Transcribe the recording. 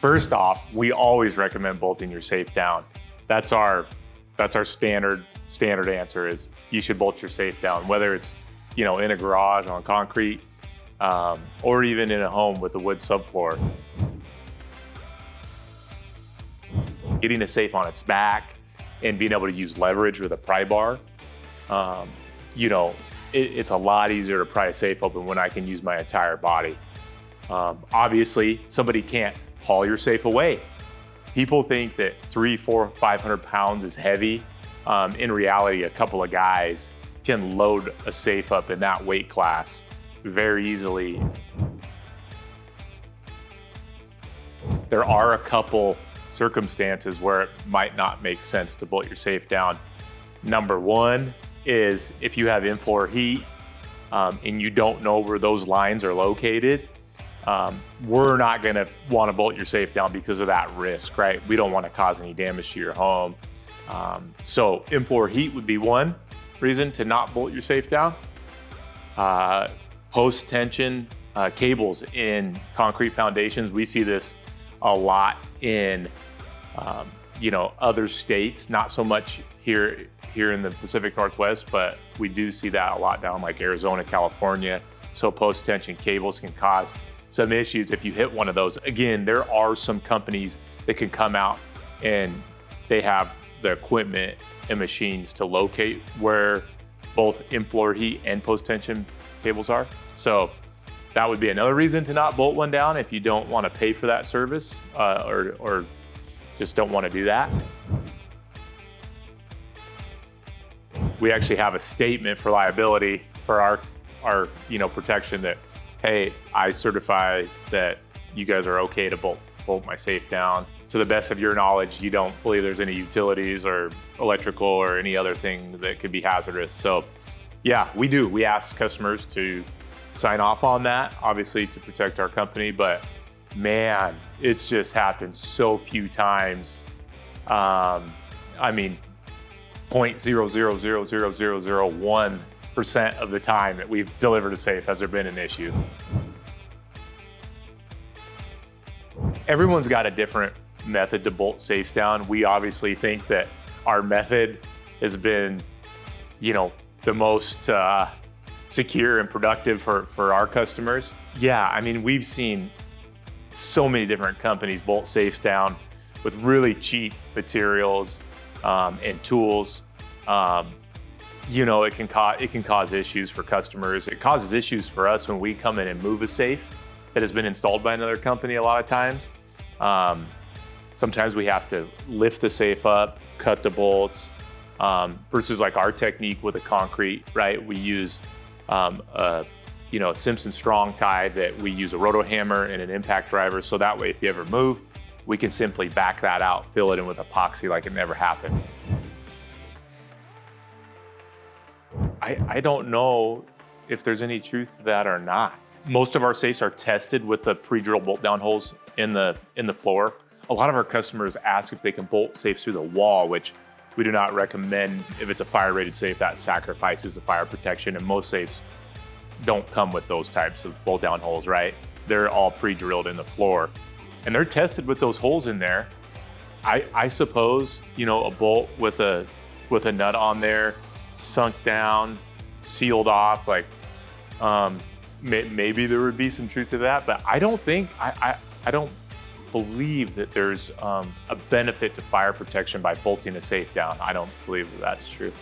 First off, we always recommend bolting your safe down. That's our standard answer is you should bolt your safe down, whether it's in a garage on concrete or even in a home with a wood subfloor. Getting a safe on its back and being able to use leverage with a pry bar, it's a lot easier to pry a safe open when I can use my entire body. Obviously, somebody can't haul your safe away. People think that 300, 400, 500 pounds is heavy. In reality, a couple of guys can load a safe up in that weight class very easily. There are a couple circumstances where it might not make sense to bolt your safe down. Number one is if you have in-floor heat and you don't know where those lines are located, we're not gonna wanna bolt your safe down because of that risk, right? We don't wanna cause any damage to your home. So in-floor heat would be one reason to not bolt your safe down. Post-tension cables in concrete foundations. We see this a lot in other states, not so much here in the Pacific Northwest, but we do see that a lot down like Arizona, California. So post-tension cables can cause some issues if you hit one of those. Again, there are some companies that can come out and they have the equipment and machines to locate where both in-floor heat and post-tension cables are. So that would be another reason to not bolt one down if you don't want to pay for that service or just don't want to do that. We actually have a statement for liability for our protection that, hey, I certify that you guys are okay to bolt my safe down. To the best of your knowledge, you don't believe there's any utilities or electrical or any other thing that could be hazardous. So yeah, we do. We ask customers to sign off on that, obviously to protect our company, but man, it's just happened so few times. I mean, 0.0000001% of the time that we've delivered a safe has there been an issue. Everyone's got a different method to bolt safes down. We obviously think that our method has been, the most secure and productive for our customers. Yeah, I mean, we've seen so many different companies bolt safes down with really cheap materials and tools. It can cause issues for customers. It causes issues for us when we come in and move a safe that has been installed by another company a lot of times. Sometimes we have to lift the safe up, cut the bolts, versus like our technique with a concrete, right? We use a Simpson strong tie that we use a roto hammer and an impact driver. So that way, if you ever move, we can simply back that out, fill it in with epoxy like it never happened. I don't know if there's any truth to that or not. Most of our safes are tested with the pre-drilled bolt down holes in the floor. A lot of our customers ask if they can bolt safes through the wall, which we do not recommend. If it's a fire rated safe, that sacrifices the fire protection, and most safes don't come with those types of bolt down holes, right? They're all pre-drilled in the floor and they're tested with those holes in there. I suppose, a bolt with a nut on there, sunk down, sealed off, like maybe there would be some truth to that, but I don't think, I don't believe that there's a benefit to fire protection by bolting a safe down. I don't believe that that's true.